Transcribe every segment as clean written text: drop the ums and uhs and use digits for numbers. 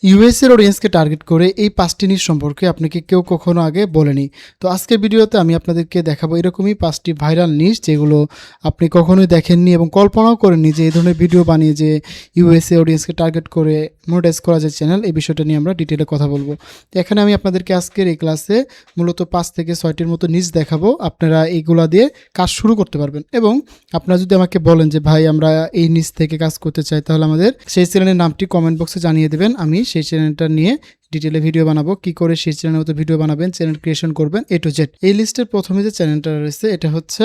ইউএসের অডিয়েন্সকে টার্গেট করে এই 5টি নিউজ সম্পর্কে আপনাকে কেউ কখনো আগে বলেনি। তো আজকের ভিডিওতে আমি আপনাদেরকে দেখাবো এরকমই 5টি ভাইরাল নিউজ যেগুলো আপনি কখনোই দেখেননি এবং কল্পনাও করেননি যে এই ধরনের ভিডিও বানিয়ে যে ইউএসএ অডিয়েন্সকে টার্গেট করে মনিটাইজ করা যায় চ্যানেল, এই বিষয়টা নিয়ে আমরা ডিটেলে কথা বলবো। তো এখানে আমি আপনাদেরকে আজকের এই ক্লাসে মূলত 5 থেকে 6টির মতো নিউজ দেখাবো। আপনারা এইগুলা দিয়ে কাজ শুরু করতে পারবেন এবং আপনারা যদি আমাকে বলেন যে ভাই আমরা এই নিউজ থেকে কাজ করতে চাই, তাহলে আমাদের সেই চ্যানেলের নামটি কমেন্ট বক্সে জানিয়ে দেবেন। আমি সেই চ্যানেলটা নিয়ে ডিটেলে ভিডিও বানাবো, কি করে সেই চ্যানেলের মতো ভিডিও বানাবেন, চ্যানেল ক্রিয়েশন করবেন, A to Z। এই লিস্টের প্রথমে যে চ্যানেলটা রয়েছে এটা হচ্ছে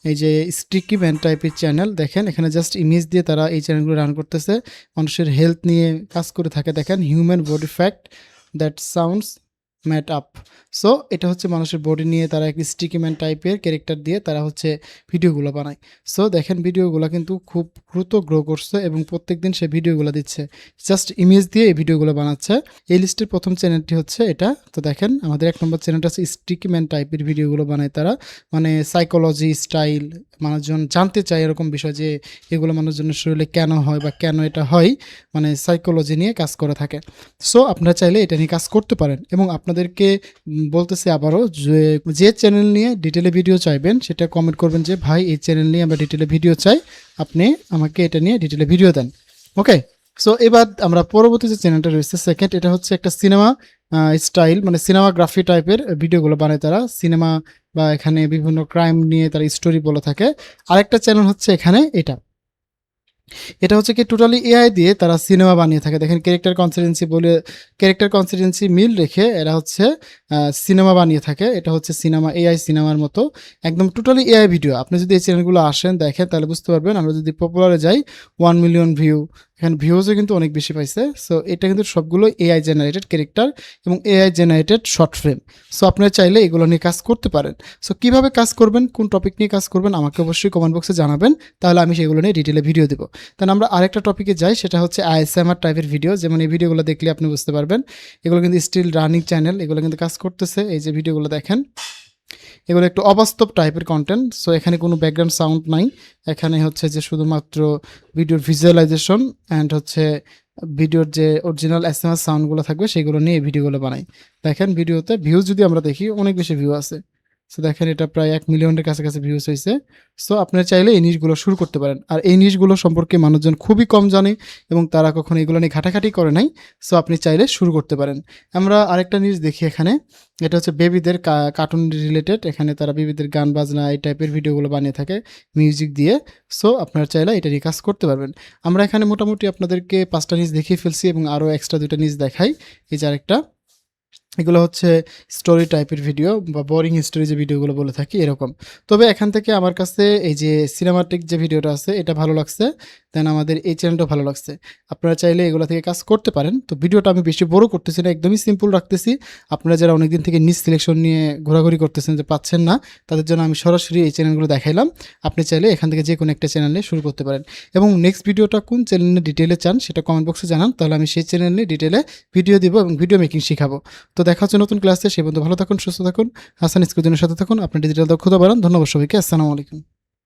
এই যে স্টিকি ম্যান টাইপের চ্যানেল। দেখেন এখানে জাস্ট ইমেজ দিয়ে তারা এই চ্যানেলগুলো রান করতেছে, মানুষের হেলথ নিয়ে কাজ করে থাকে। দেখেন human body fact that sounds made up. So এটা হচ্ছে মানুষের বডি নিয়ে তারা এক স্টিকি ম্যান টাইপের ক্যারেক্টার দিয়ে তারা হচ্ছে ভিডিওগুলো বানায়। সো দেখেন ভিডিওগুলো কিন্তু খুব দ্রুত গ্রো করছে এবং প্রত্যেকদিন সে ভিডিওগুলো দিচ্ছে, জাস্ট ইমেজ দিয়ে এই ভিডিওগুলো বানাচ্ছে। এই লিস্টের প্রথম চ্যানেলটি হচ্ছে এটা। তো দেখেন আমাদের 1 নম্বর চ্যানেলটা হচ্ছে স্টিকি ম্যান টাইপের ভিডিওগুলো বানায় তারা, মানে সাইকোলজি স্টাইল, মানুষজন জানতে চায় এরকম বিষয় যে এগুলো মানুষজনের শরীরে কেন হয় বা কেন এটা হয়, মানে সাইকোলজি নিয়ে কাজ করে থাকে। সো আপনারা চাইলে এটা নিয়ে কাজ করতে পারেন এবং আপনাদেরকে বলতেছি আবারও যে চ্যানেল নিয়ে ডিটেলে ভিডিও চাইবেন সেটা কমেন্ট করবেন যে ভাই এই চ্যানেল নিয়ে আমরা ডিটেলে ভিডিও চাই, আপনি আমাকে এটা নিয়ে ডিটেলে ভিডিও দেন। ওকে, সো এবার আমরা পরবর্তী যে চ্যানেলটা রয়েছে সেকেন্ড, এটা হচ্ছে একটা সিনেমা স্টাইল, মানে সিনেমাগ্রাফি টাইপের ভিডিওগুলো বানায় তারা, সিনেমা বা এখানে বিভিন্ন ক্রাইম নিয়ে তারা স্টোরি বলে থাকে। আরেকটা চ্যানেল হচ্ছে এখানে এটা হচ্ছে কি টোটালি এআই দিয়ে তারা সিনেমা বানিয়ে থাকে। দেখেন ক্যারেক্টার কনসিস্টেন্সি মিল রেখে এরা হচ্ছে সিনেমা বানিয়ে থাকে। এটা হচ্ছে সিনেমা, এআই সিনেমার মতো একদম টোটালি এআই ভিডিও। আপনি যদি এই চ্যানেলগুলো আসেন দেখেন তাহলে বুঝতে পারবেন। আমরা যদি পপুলারে যাই 1 মিলিয়ন ভিউ, এখানে ভিউজও কিন্তু অনেক বেশি পাইছে। সো এটা কিন্তু সবগুলো এআই জেনারেটেড ক্যারেক্টার এবং AI generated short film. So আপনারা চাইলে এগুলো নিয়ে কাজ করতে পারেন। সো কীভাবে কাজ করবেন, কোন টপিক নিয়ে কাজ করবেন আমাকে অবশ্যই কমেন্ট বক্সে জানাবেন, তাহলে আমি সেগুলো নিয়ে ডিটেলে ভিডিও দেবো। তাহলে আমরা আরেকটা টপিকে যাই, সেটা হচ্ছে ASMR টাইপের ভিডিও। যেমন এই ভিডিওগুলো দেখলে আপনি বুঝতে পারবেন এগুলো কিন্তু স্টিল রানিং চ্যানেল, এগুলো কিন্তু কাজ করতেছে। এই যে ভিডিওগুলো দেখেন, এগুলো একটু অবাস্তব টাইপের কন্টেন্ট। সো এখানে কোনো ব্যাকগ্রাউন্ড সাউন্ড নাই, এখানে হচ্ছে যে শুধুমাত্র ভিডিওর ভিজুয়ালাইজেশন অ্যান্ড হচ্ছে ভিডিওর যে অরিজিনাল ASMR সাউন্ডগুলো থাকবে সেগুলো নিয়ে এই ভিডিওগুলো বানাই। দেখেন ভিডিওতে ভিউজ যদি আমরা দেখি অনেক বেশি ভিউ আছে। সো দেখেন এটা প্রায় 1 মিলিয়নের কাছাকাছি ভিউজ হয়েছে। সো আপনারা চাইলে এই নিউজগুলো শুরু করতে পারেন। আর এই নিউজগুলো সম্পর্কে মানুষজন খুবই কম জানে এবং তারা কখনো এগুলো নিয়ে ঘাটাঘাটি করে নাই। সো আপনি চাইলে শুরু করতে পারেন। আমরা আরেকটা নিউজ দেখি এখানে, এটা হচ্ছে বেবিদের কার্টুন রিলেটেড। এখানে তারা বেবিদের গান বাজনা এই টাইপের ভিডিওগুলো বানিয়ে থাকে মিউজিক দিয়ে। সো আপনারা চাইলে এটা নিয়ে কাজ করতে পারবেন। আমরা এখানে মোটামুটি আপনাদেরকে 5টা নিউজ দেখিয়ে ফেলছি এবং আরও এক্সট্রা 2টা নিউজ দেখাই। এই যে আরেকটা, এগুলো হচ্ছে স্টোরি টাইপের ভিডিও বা বোরিং স্টোরি যে ভিডিওগুলো বলে থাকি এরকম। তবে এখান থেকে আমার কাছে এই যে সিনেমাটিক যে ভিডিওটা আছে এটা ভালো লাগছে, দেন আমাদের এই চ্যানেলটা ভালো লাগছে। আপনারা চাইলে এগুলো থেকে কাজ করতে পারেন। তো ভিডিওটা আমি বেশি বড় করতেছি না, একদমই সিম্পল রাখতেছি। আপনারা যারা অনেকদিন থেকে নিউজ সিলেকশন নিয়ে ঘোরাঘুরি করতেছেন যে পাচ্ছেন না, তাদের জন্য আমি সরাসরি এই চ্যানেলগুলো দেখাইলাম। আপনি চাইলে এখান থেকে যে কোনো একটা চ্যানেল নিয়ে শুরু করতে পারেন এবং নেক্সট ভিডিওটা কোন চ্যানেল নিয়ে ডিটেলে চান সেটা কমেন্ট বক্সে জানান, তাহলে আমি সেই চ্যানেল নিয়ে ডিটেলে ভিডিও দিব এবং ভিডিও মেকিং শিখাবো। তো দেখা হচ্ছে নতুন ক্লাসে, সেই পর্যন্ত ভালো থাকুন, সুস্থ থাকুন, হাসান স্কুলের সাথে থাকুন, আপনি ডিজিটাল দক্ষতা বাড়ান। ধন্যবাদ সবাইকে, আসসালামু আলাইকুম।